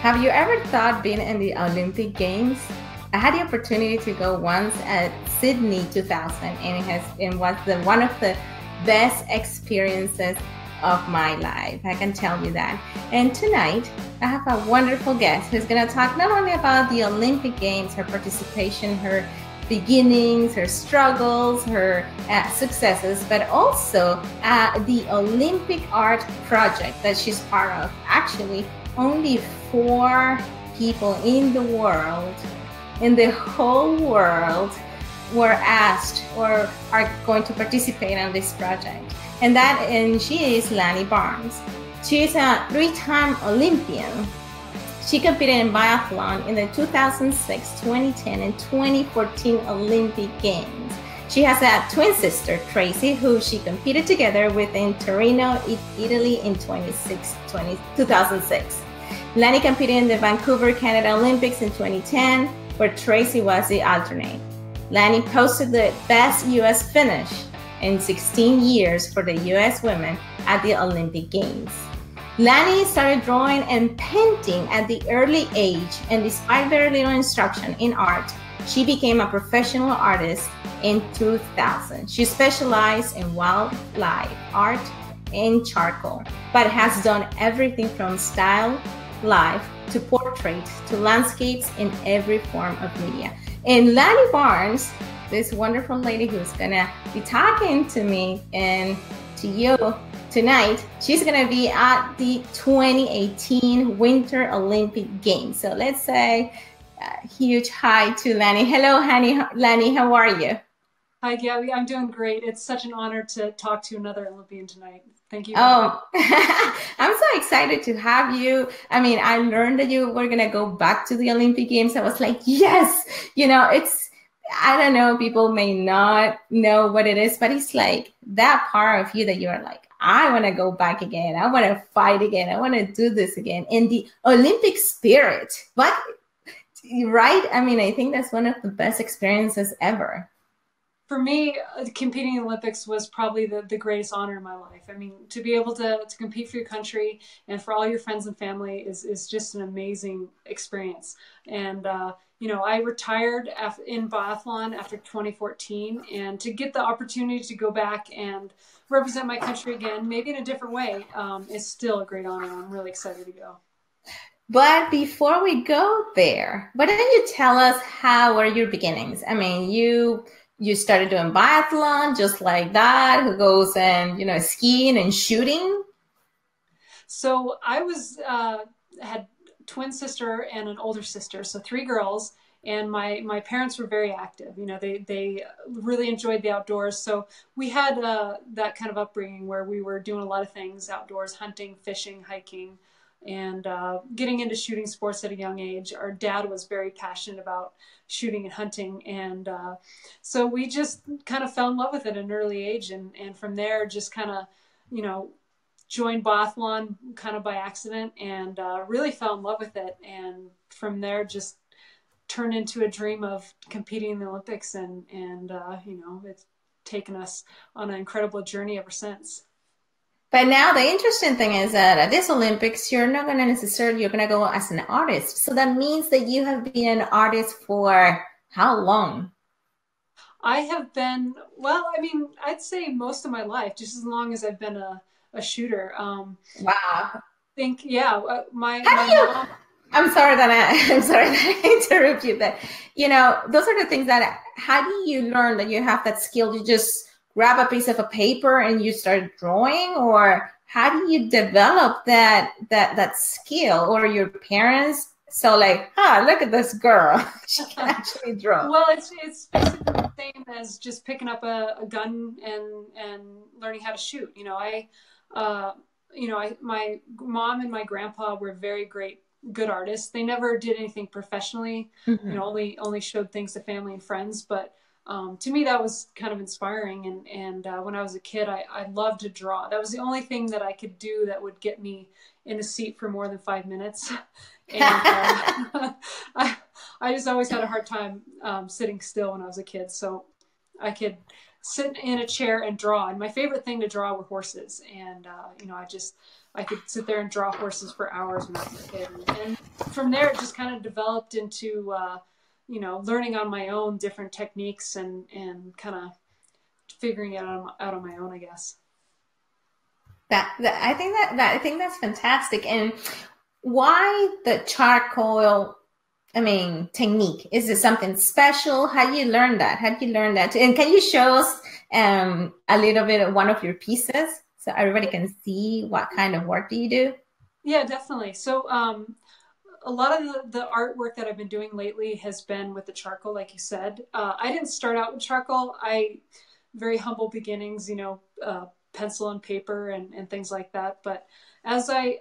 Have you ever thought being in the Olympic Games? I had the opportunity to go once at Sydney 2000, and it was one of the best experiences of my life. I can tell you that. And tonight, I have a wonderful guest who's going to talk not only about the Olympic Games, her participation, her beginnings, her struggles, her successes, but also the Olympic art project that she's part of. Actually, only 4 people in the world, in the whole world, were asked or are going to participate on this project. And she is Lanny Barnes. She is a 3-time Olympian. She competed in biathlon in the 2006, 2010, and 2014 Olympic Games. She has a twin sister, Tracy, who she competed together with in Torino, Italy in 2006. Lanny competed in the Vancouver, Canada Olympics in 2010, where Tracy was the alternate. Lanny posted the best U.S. finish in 16 years for the U.S. women at the Olympic Games. Lanny started drawing and painting at the early age, and despite very little instruction in art, she became a professional artist in 2000. She specialized in wildlife art and charcoal, but has done everything from style life to portrait to landscapes in every form of media. And Lanny Barnes, this wonderful lady who's gonna be talking to me and to you tonight, she's gonna be at the 2018 Winter Olympic Games. So let's say a huge hi to Lanny. Hello, honey. Lanny, how are you? Hi, Gabby. I'm doing great. It's such an honor to talk to another Olympian tonight. Thank you. Oh, I'm so excited to have you. I mean, I learned that you were going to go back to the Olympic Games. I was like, yes, I don't know, people may not know what it is, but it's like that part of you that you're like, I want to go back again. I want to fight again. I want to do this again. And the Olympic spirit, what, right? I mean, I think that's one of the best experiences ever. For me, competing in the Olympics was probably the greatest honor in my life. I mean, to be able to compete for your country and for all your friends and family is just an amazing experience. And, I retired in biathlon after 2014, and to get the opportunity to go back and represent my country again, maybe in a different way, is still a great honor. I'm really excited to go. But before we go there, why don't you tell us how were your beginnings? I mean, you started doing biathlon just like that, who goes and, skiing and shooting? So I had twin sister and an older sister, so 3 girls, and my parents were very active. They really enjoyed the outdoors. So we had that kind of upbringing where we were doing a lot of things outdoors, hunting, fishing, hiking, and getting into shooting sports at a young age. Our dad was very passionate about shooting and hunting, and so we just kind of fell in love with it at an early age, and from there just kind of joined biathlon kind of by accident, and really fell in love with it, and from there just turned into a dream of competing in the Olympics, and it's taken us on an incredible journey ever since. But now the interesting thing is that at this Olympics, you're not going to necessarily, you're going to go as an artist. So that means that you have been an artist for how long? I have been, I'd say most of my life, just as long as I've been a shooter. Wow. I think, yeah, my mom. I'm sorry that I interrupt you, but those are the things that, how do you learn that you have that skill? You just grab a piece of a paper and you start drawing, or how do you develop that skill? Or your parents so like, look at this girl, she can actually draw? Well, it's basically the same as just picking up a gun and learning how to shoot. My mom and my grandpa were very good artists. They never did anything professionally. Mm-hmm. Only showed things to family and friends, but to me, that was kind of inspiring. And when I was a kid, I loved to draw. That was the only thing that I could do that would get me in a seat for more than 5 minutes. And I just always had a hard time sitting still when I was a kid. So I could sit in a chair and draw. And my favorite thing to draw were horses. And, you know, I could sit there and draw horses for hours when I was a kid. And from there, it just kind of developed into, you know, learning on my own different techniques and kind of figuring it out on my own, I guess. I think that's fantastic. And why the charcoal? I mean, technique. Is it something special? How do you learn that? How do you learn that? And can you show us a little bit of one of your pieces so everybody can see what kind of work do you do? Yeah, definitely. So a lot of the artwork that I've been doing lately has been with the charcoal, like you said. I didn't start out with charcoal. Very humble beginnings, you know, pencil and paper and things like that. But as I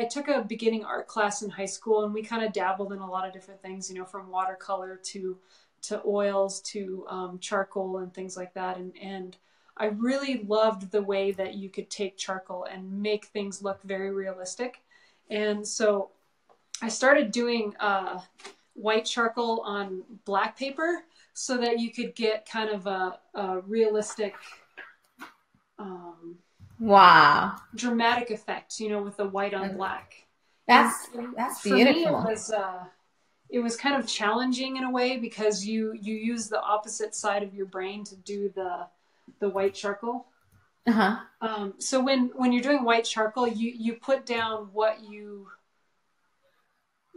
took a beginning art class in high school, and we kind of dabbled in a lot of different things, you know, from watercolor to oils to charcoal and things like that. And I really loved the way that you could take charcoal and make things look very realistic. And so I started doing white charcoal on black paper so that you could get kind of a realistic wow, dramatic effect, you know, with the white on black. That's for beautiful. Me, it was kind of challenging in a way because you use the opposite side of your brain to do the white charcoal. So when you're doing white charcoal, you put down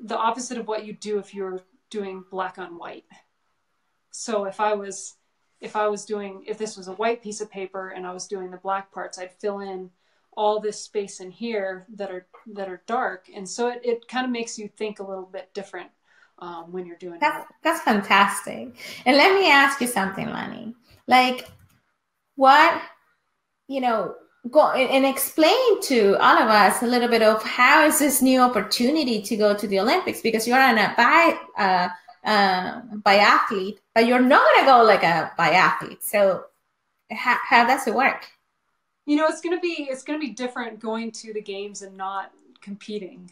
the opposite of what you do if you're doing black on white. So if this was a white piece of paper and I was doing the black parts, I'd fill in all this space in here that are dark. And so it kind of makes you think a little bit different when you're doing that. That's fantastic. And let me ask you something, Lanny. Like, what, you know, go and explain to all of us a little bit of how is this new opportunity to go to the Olympics, because you're an biathlete, but you're not going to go like a biathlete. So how does it work? You know, it's going to be different going to the games and not competing.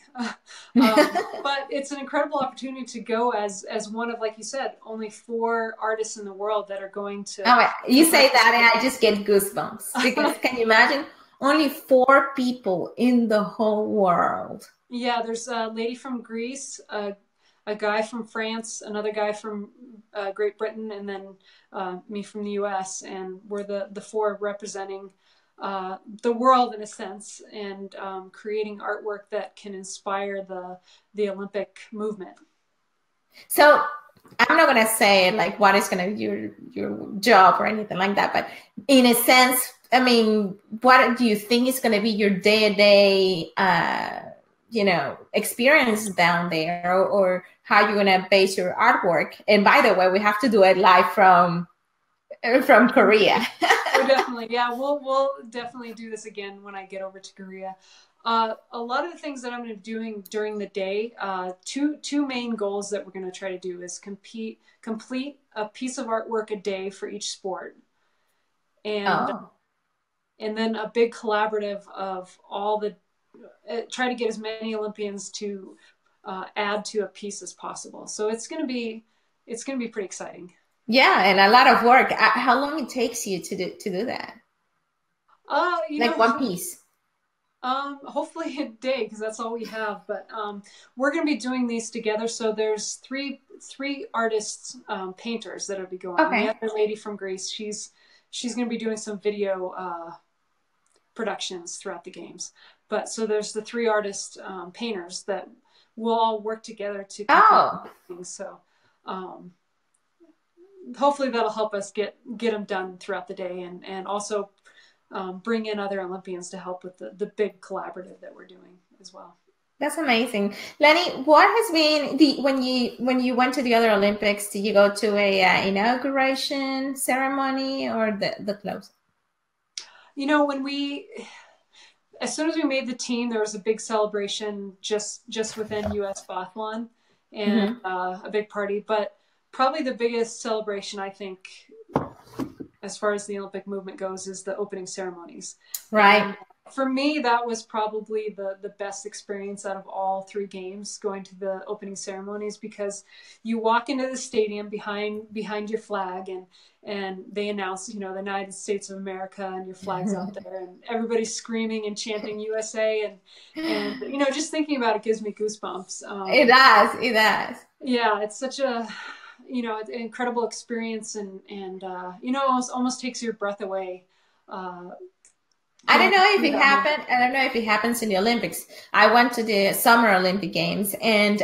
But it's an incredible opportunity to go as one of, like you said, only 4 artists in the world that are going to. Oh, you say that and I just get goosebumps, because can you imagine only 4 people in the whole world? Yeah, there's a lady from Greece, a guy from France, another guy from Great Britain, and then me from the US, and we're the 4 representing the world in a sense, and creating artwork that can inspire the Olympic movement. So I'm not going to say like what is going to be your job or anything like that, but in a sense, I mean, what do you think is going to be your day-to-day you know, experience down there, or how you're going to base your artwork? And by the way, we have to do it live from Korea. Oh, definitely. Yeah, we'll definitely do this again when I get over to Korea. A lot of the things that I'm going to be doing during the day, two main goals that we're going to try to do is complete a piece of artwork a day for each sport. And then a big collaborative of all the, try to get as many Olympians to add to a piece as possible. So it's going to be pretty exciting. Yeah, and a lot of work. How long it takes you to do that? Like one piece? Hopefully a day, because that's all we have. But we're going to be doing these together. So there's three artists, painters that will be going. Okay. The other lady from Greece, she's going to be doing some video productions throughout the games. But so there's the 3 artists, painters that will all work together to complete things. So hopefully that'll help us get them done throughout the day, and also bring in other Olympians to help with the big collaborative that we're doing as well. That's amazing. Lanny, what has been when you went to the other Olympics, did you go to a inauguration ceremony or the close? You know, as soon as we made the team, there was a big celebration just within US Biathlon, and a big party. But probably the biggest celebration, I think, as far as the Olympic movement goes, is the opening ceremonies. Right. And for me, that was probably the best experience out of all three games, going to the opening ceremonies, because you walk into the stadium behind your flag, and they announce, you know, the United States of America, and your flag's out there, and everybody's screaming and chanting USA, and you know, just thinking about it gives me goosebumps. It does. It does. Yeah, it's such a, you know, an incredible experience, and you know, almost takes your breath away. I don't know if it happened. I don't know if it happens in the Olympics. I went to the Summer Olympic Games, and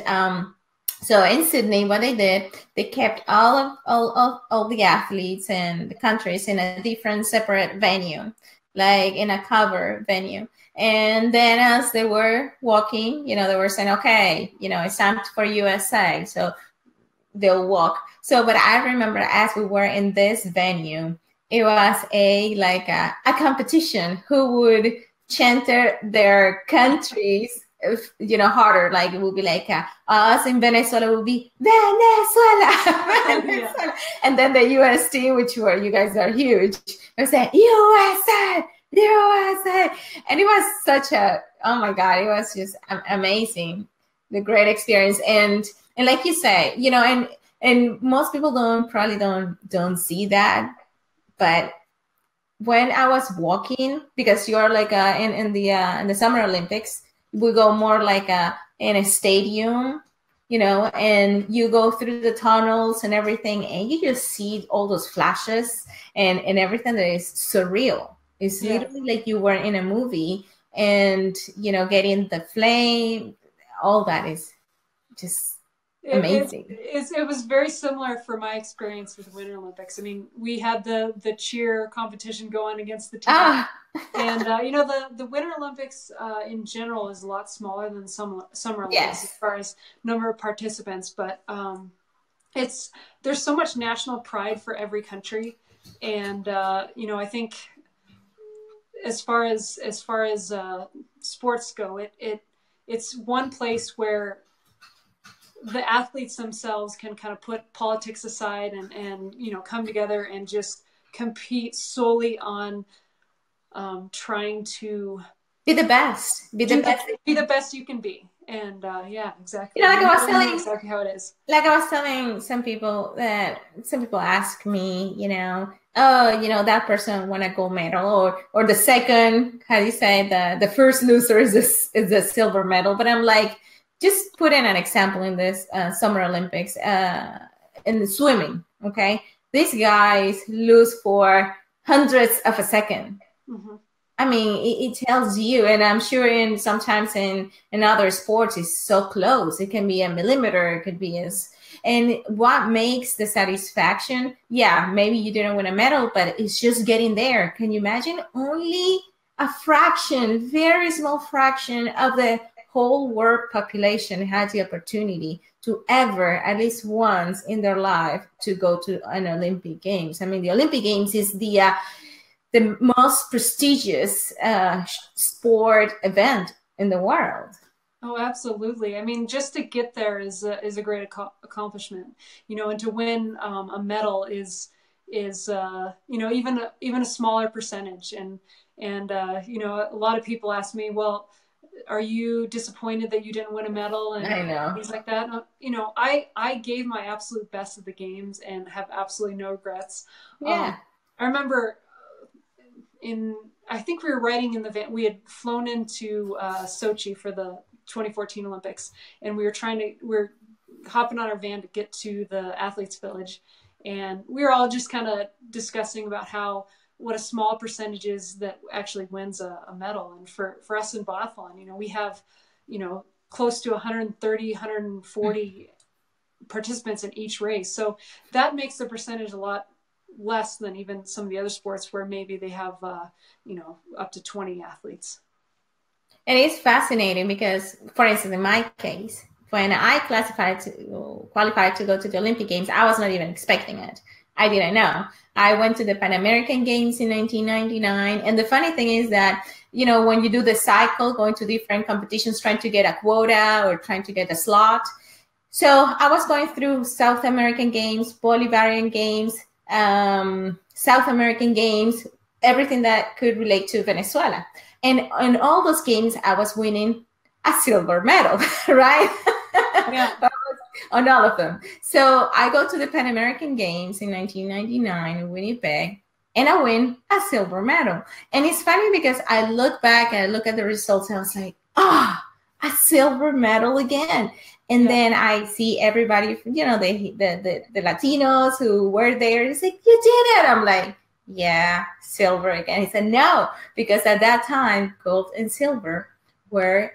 so in Sydney, what they did, they kept all the athletes and the countries in a different separate venue, like in a cover venue. And then as they were walking, you know, they were saying, okay, you know, it's time for USA. So they'll walk. So, but I remember as we were in this venue, it was a competition who would chant their countries, you know, harder. Like it would be like us in Venezuela would be Venezuela, Venezuela. And then the US team, which were, you guys are huge, they would say USA, USA. And it was such a, oh my God, it was just amazing, the great experience. And like you say, you know, and most people probably don't see that. But when I was walking, because you're like in the Summer Olympics, we go more like in a stadium, you know, and you go through the tunnels and everything, and you just see all those flashes and everything that is surreal. It's literally like you were in a movie, and you know, getting the flame, all that is just amazing. It was very similar for my experience with the Winter Olympics. I mean, we had the cheer competition going against the team. And you know, the Winter Olympics in general is a lot smaller than Summer Olympics as far as number of participants, but there's so much national pride for every country, and you know, I think as far as sports go, it's one place where the athletes themselves can kind of put politics aside and you know, come together and just compete solely on trying to be the best, be the best you can be. And yeah, exactly. You know, like I was telling, exactly how it is. Like I was telling some people ask me, you know, oh, you know, that person won a gold medal, or the second, how do you say, the first loser is a silver medal. But I'm like, just put in an example in this Summer Olympics in the swimming. Okay, these guys lose for hundredths of a second. Mm-hmm. I mean, it tells you, and I'm sure sometimes in other sports it's so close. It can be a millimeter, it could be and what makes the satisfaction? Yeah, maybe you didn't win a medal, but it's just getting there. Can you imagine? Only a fraction, very small fraction of the whole world population has the opportunity to ever, at least once in their life, to go to an Olympic Games. I mean, the Olympic Games is the most prestigious sport event in the world. Oh, absolutely. I mean, just to get there is a great accomplishment, you know, and to win a medal is you know, even a smaller percentage. And you know, a lot of people ask me, well, are you disappointed that you didn't win a medal and I know. things like that? You know, I gave my absolute best at the games and have absolutely no regrets. Yeah. I remember I think we were riding in the van. We had flown into Sochi for the 2014 Olympics, and we were hopping on our van to get to the athletes village, and we were all just kind of discussing about what a small percentage is that actually wins a medal. And for us in biathlon, you know, we have, you know, close to 130, 140 participants in each race. So that makes the percentage a lot less than even some of the other sports where maybe they have, you know, up to 20 athletes. And it's fascinating because, for instance, in my case, when I qualified to go to the Olympic Games, I was not even expecting it. I didn't know. I went to the Pan American Games in 1999. And the funny thing is that, you know, when you do the cycle, going to different competitions, trying to get a quota or trying to get a slot. So I was going through South American Games, Bolivarian Games, South American Games, everything that could relate to Venezuela. And in all those games, I was winning a silver medal, right? Yeah. On all of them. So I go to the Pan American Games in 1999 in Winnipeg, and I win a silver medal. And it's funny because I look back and I look at the results and I was like, a silver medal again. And then I see everybody, you know, the Latinos who were there. It's like, you did it. I'm like, yeah, silver again. He said, no, because at that time, gold and silver were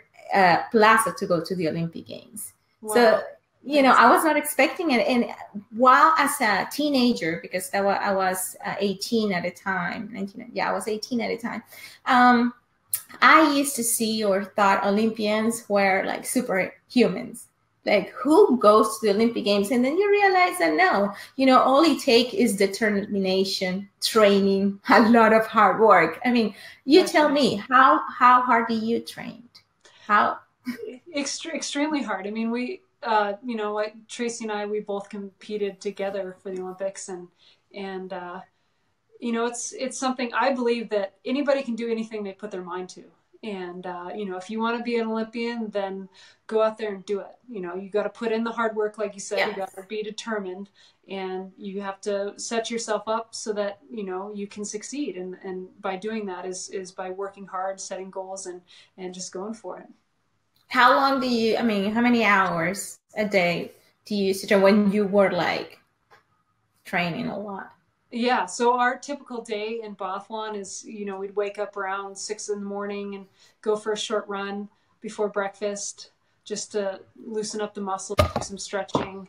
plaza to go to the Olympic Games. Wow. So, you know, I was not expecting it. And while as a teenager, because I was 18 at the time, 19, yeah, I was 18 at the time. I used to see or thought Olympians were like superhumans. Like, who goes to the Olympic Games? And then you realize that no, you know, all it takes is determination, training, a lot of hard work. I mean, you tell me, how hard do you train? How? Extremely hard. I mean, we, you know, like Tracy and I, we both competed together for the Olympics, and you know, it's something I believe that anybody can do anything they put their mind to. And, you know, if you want to be an Olympian, then go out there and do it. You know, you got to put in the hard work, like you said. Yes. You got to be determined, and you have to set yourself up so that, you know, you can succeed. And by doing that is by working hard, setting goals, and just going for it. How long do you, I mean, how many hours a day do you use to train when you were like training a lot? Yeah, so our typical day in biathlon is, you know, we'd wake up around 6 in the morning and go for a short run before breakfast, just to loosen up the muscles, do some stretching,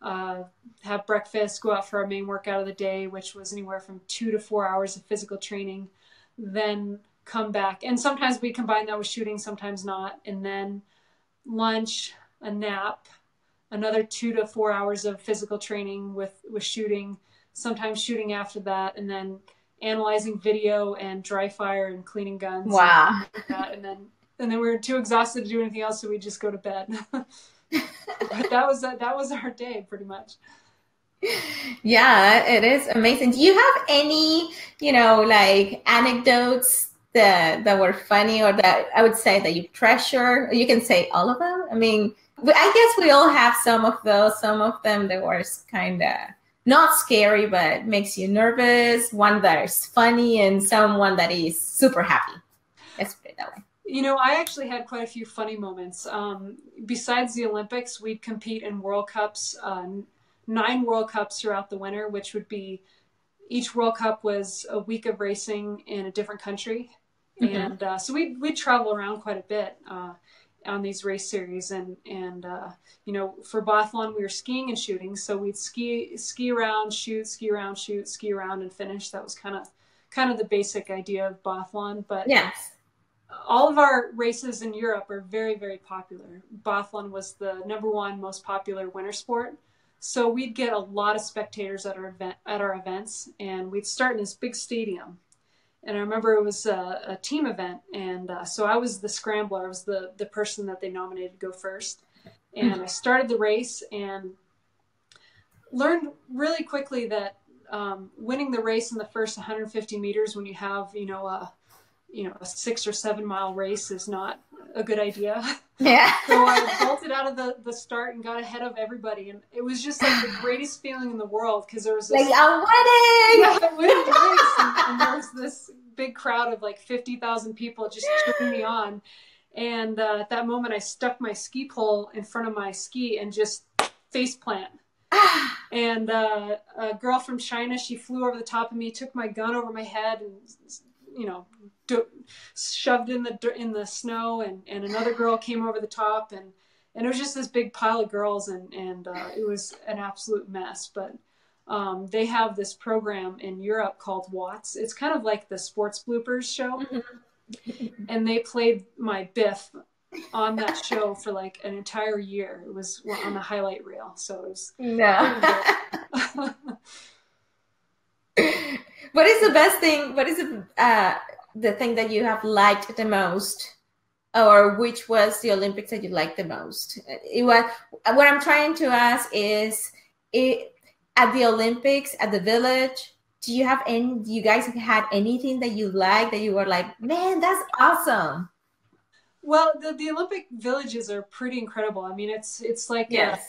have breakfast, go out for our main workout of the day, which was anywhere from 2 to 4 hours of physical training, then come back. And sometimes we combine that with shooting, sometimes not. And then lunch, a nap, another 2 to 4 hours of physical training with shooting, sometimes shooting after that, and then analyzing video and dry fire and cleaning guns. Wow. And then we were too exhausted to do anything else, so we just go to bed. But that was our day pretty much. Yeah, it is amazing. Do you have any, you know, like anecdotes that were funny, or that I would say that you treasure? You can say all of them. I mean, I guess we all have some of those. Some of them that were kind of not scary, but makes you nervous. One that is funny, and someone that is super happy. Let's put it that way. You know, I actually had quite a few funny moments. Besides the Olympics, we'd compete in World Cups, 9 World Cups throughout the winter, which would be, each World Cup was a week of racing in a different country. Mm-hmm. And so we'd travel around quite a bit on these race series. And you know, for biathlon, we were skiing and shooting. So we'd ski around, shoot, ski around, shoot, ski around, and finish. That was kind of the basic idea of biathlon. But yes, all of our races in Europe are very, very popular. Biathlon was the #1 most popular winter sport. So we'd get a lot of spectators at our events, and we'd start in this big stadium. And I remember it was a team event, and so I was the scrambler. I was the person that they nominated to go first. And I started the race and learned really quickly that winning the race in the first 150 meters, when you have, a 6 or 7 mile race, is not a good idea. Yeah. So I bolted out of the start and got ahead of everybody, and it was just like the greatest feeling in the world, because there was this, like, I'm winning! Yeah, I'm winning the race, and there was this big crowd of like 50,000 people just cheering me on. And at that moment, I stuck my ski pole in front of my ski and just face plant. And a girl from China, she flew over the top of me, took my gun over my head, and shoved in the snow. And another girl came over the top, and it was just this big pile of girls, and it was an absolute mess. But they have this program in Europe called Watts. It's kind of like the sports bloopers show. Mm-hmm. And they played my biff on that show for like an entire year. It was on the highlight reel. So it was... No. What is the best thing? What is the thing that you have liked the most? Or which was the Olympics that you liked the most? What I'm trying to ask is, at the Olympics, at the Village, do you guys had anything that you liked that you were like, man, that's awesome? Well, the Olympic villages are pretty incredible. I mean, it's like Yes.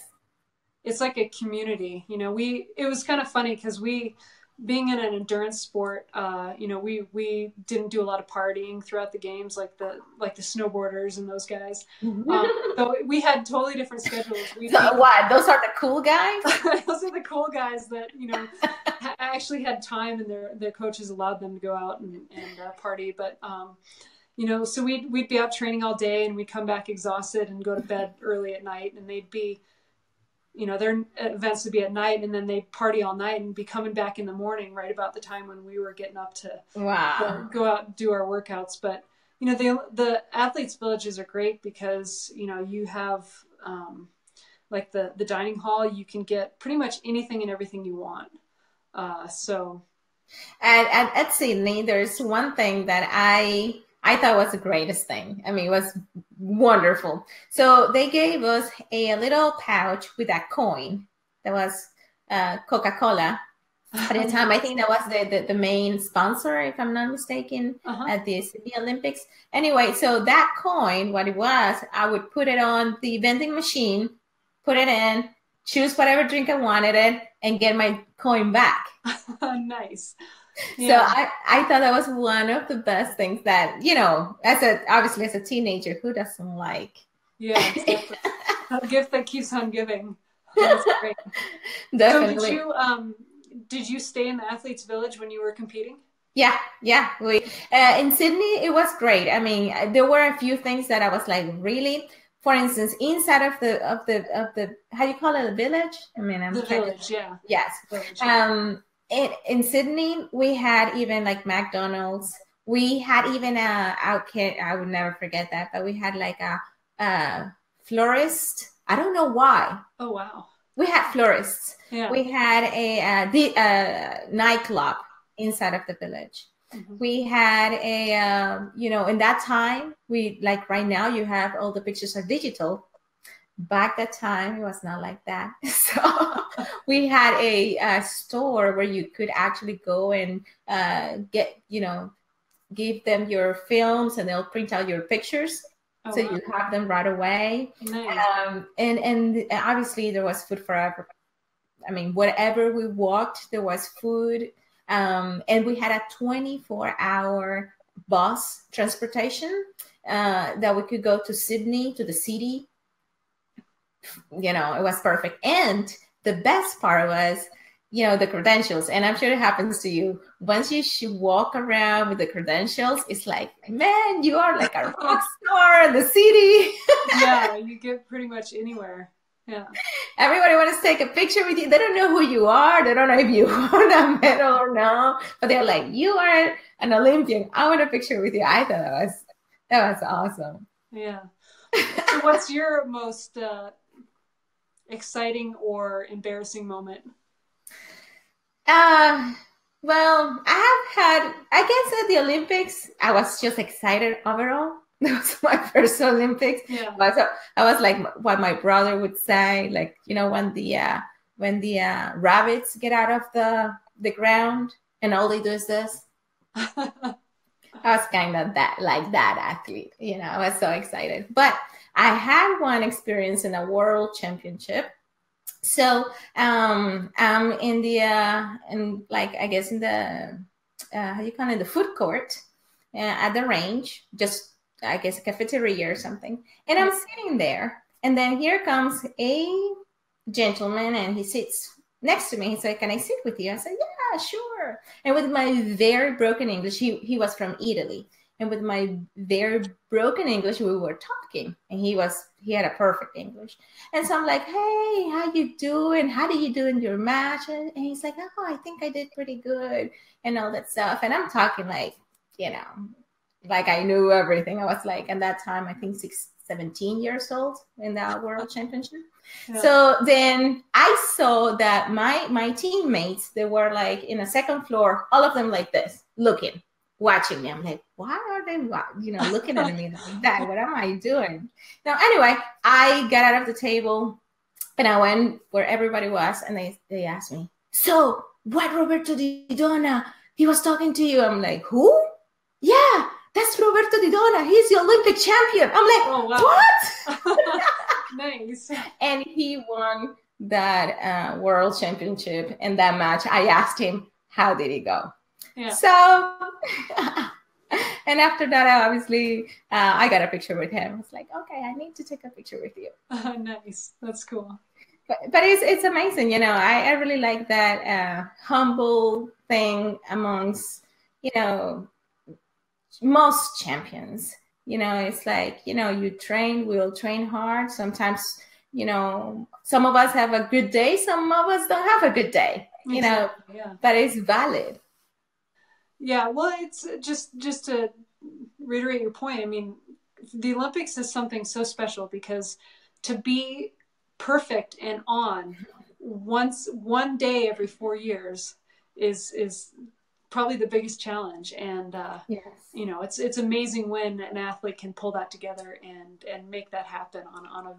it's like a community. You know, it was kind of funny because being in an endurance sport, you know, we didn't do a lot of partying throughout the games like the snowboarders and those guys. So we had totally different schedules. So what? Those are the cool guys? Those are the cool guys that, you know, actually had time and their coaches allowed them to go out and party. But, you know, so we'd be out training all day and we'd come back exhausted and go to bed early at night, and they'd be, you know, their events would be at night, and then they'd party all night and be coming back in the morning right about the time when we were getting up to go out and do our workouts. But, you know, the athletes' villages are great because, you know, you have like the dining hall, you can get pretty much anything and everything you want. So. And at Sydney, there's one thing that I thought was the greatest thing. I mean, it was wonderful. So they gave us a little pouch with a coin that was Coca-Cola. At the time, I think that was the main sponsor, if I'm not mistaken, at the Sydney Olympics. Anyway, so that coin, what it was, I would put it on the vending machine, put it in, choose whatever drink I wanted it, and get my coin back. Nice. Yeah. So I thought that was one of the best things that, you know, obviously as a teenager, who doesn't like? Yeah, exactly. A gift that keeps on giving. That's great. Definitely. So did you stay in the athletes' village when you were competing? Yeah. We in Sydney, it was great. I mean, there were a few things that I was like, really. For instance, inside of the how do you call it, a village? I mean, the village, yeah. Yes. Village. In Sydney, we had even like McDonald's. We had even I would never forget that, but we had like a florist. I don't know why. Oh, wow. We had florists. Yeah. We had a nightclub inside of the village. We had you know, in that time, like right now, you have all the pictures are digital. Back that time, it was not like that. So we had a store where you could actually go and get, you know, give them your films and they'll print out your pictures. Oh, so wow. You have them right away. Nice. And obviously there was food forever. I mean, wherever we walked, there was food. And we had a 24-hour bus transportation that we could go to Sydney, to the city. You know, it was perfect. And the best part was, you know, the credentials. And I'm sure it happens to you. Once you walk around with the credentials, it's like, man, you are like a rock star in the city. Yeah, you get pretty much anywhere. Yeah. Everybody wants to take a picture with you. They don't know who you are. They don't know if you won a medal or not. But they're like, you are an Olympian. I want a picture with you. I thought that was awesome. Yeah. So what's your most exciting or embarrassing moment? Well, I guess at the Olympics, I was just excited overall. That was my first Olympics. Yeah. I was like what my brother would say, like, you know, when the rabbits get out of the ground and all they do is this. I was kind of that athlete, you know. I was so excited. But I had one experience in a world championship. So I'm in the I guess in the how do you call it, the food court at the range, just I guess a cafeteria or something. And I'm sitting there, and then here comes a gentleman, and he sits next to me. He said, "Can I sit with you?" I said, "Yeah, sure." And with my very broken English, he was from Italy. And with my very broken English, we were talking, and he had a perfect English. And so I'm like, "Hey, how you doing? How did you do in your match?" And he's like, "Oh, I think I did pretty good," and all that stuff. And I'm talking like, you know, like I knew everything. I was like, at that time, I think 17 years old in the World Championship. Yeah. So then I saw that my teammates, they were like in a second floor, all of them like this, watching me. I'm like, why are they, you know, looking at me like that? What am I doing? Now, anyway, I got out of the table and I went where everybody was, and they asked me, "So what, Roberto Di Donna? He was talking to you. I'm like, who? Yeah, that's Roberto Di Donna. He's the Olympic champion. I'm like, oh, wow. what? Nice. And he won that world championship in that match. I asked him, how did it go? Yeah. So, and after that, I got a picture with him. I was like, okay, I need to take a picture with you. Nice. That's cool. But it's amazing, you know. I really like that humble thing amongst, you know, most champions. You know, it's like, you know, we'll train hard. Sometimes, you know, some of us have a good day, some of us don't have a good day, you know, yeah. But it's valid. Yeah, well, it's just to reiterate your point. I mean, the Olympics is something so special because to be perfect and on one day every 4 years is probably the biggest challenge. And yes. You know, it's amazing when an athlete can pull that together and make that happen on a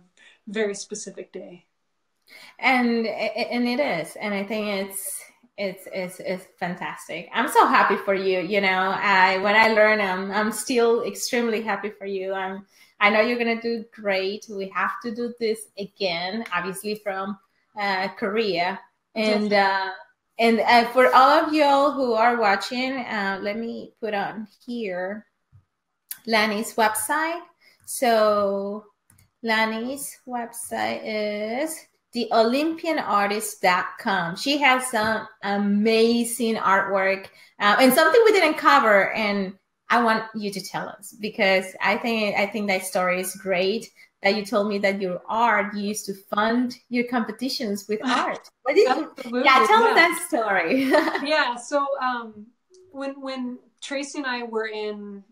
very specific day. And it is, and I think it's fantastic. I'm so happy for you. You know, when I learn, I'm still extremely happy for you. I know you're gonna do great. We have to do this again, obviously from Korea, and for all of y'all who are watching, let me put on here Lanny's website. So Lanny's website is theolympianartist.com. She has some amazing artwork and something we didn't cover, and I want you to tell us, because I think that story is great, that you told me that your art, you used to fund your competitions with art. What did you? Yeah, tell us that story. Yeah, so when Tracy and I when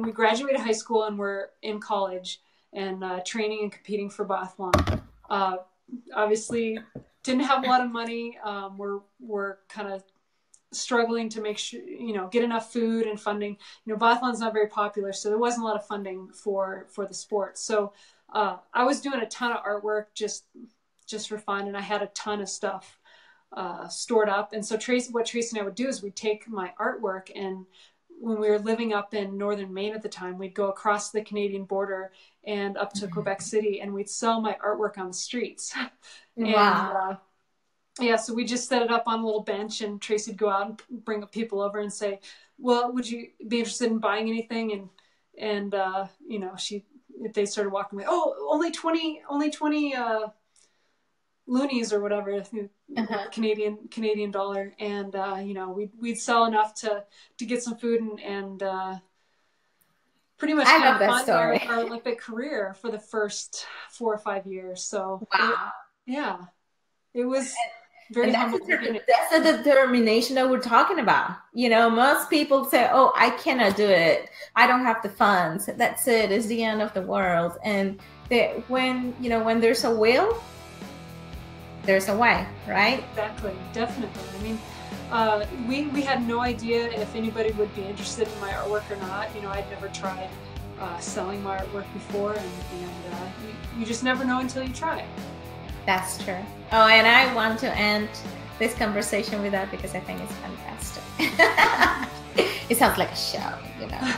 we graduated high school and were in college and training and competing for biathlon, obviously didn't have a lot of money. We're kind of struggling to make sure, you know, get enough food and funding. You know, biathlon's not very popular, so there wasn't a lot of funding for the sport. So I was doing a ton of artwork just for fun, and I had a ton of stuff stored up. And so what Tracy and I would do is we'd take my artwork, and when we were living up in northern Maine at the time, we'd go across the Canadian border and up to Quebec City, and we'd sell my artwork on the streets. Wow. And yeah, so we just set it up on a little bench, and Tracy'd go out and bring people over and say, well, would you be interested in buying anything? And you know, they started walking away. Oh, only 20 loonies or whatever, Canadian dollar. And you know, we'd sell enough to get some food and pretty much fund our Olympic career for the first 4 or 5 years. So wow. It was very humble. That's the determination that we're talking about. You know, most people say, oh, I cannot do it, I don't have the funds, that's it, it's the end of the world. And when there's a will, there's a way, right? Exactly, definitely. I mean, we had no idea if anybody would be interested in my artwork or not. You know, I'd never tried selling my artwork before, and you just never know until you try. That's true. Oh, and I want to end this conversation with that because I think it's fantastic. It sounds like a show, you know.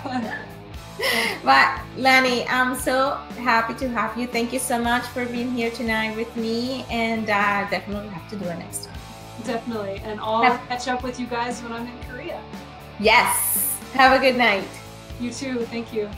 But Lanny, I'm so happy to have you. Thank you so much for being here tonight with me, and definitely have to do it next time. Definitely, and I'll catch up with you guys when I'm in Korea. Yes. Have a good night. You too. Thank you.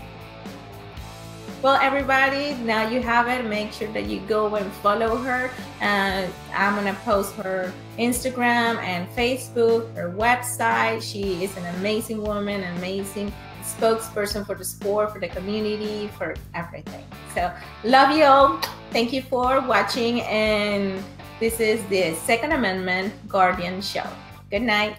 Well, everybody, now you have it. Make sure that you go and follow her. I'm going to post her Instagram and Facebook, her website. She is an amazing woman, an amazing spokesperson for the sport, for the community, for everything. So, love you all. Thank you for watching. And this is the Second Amendment Guardian Show. Good night.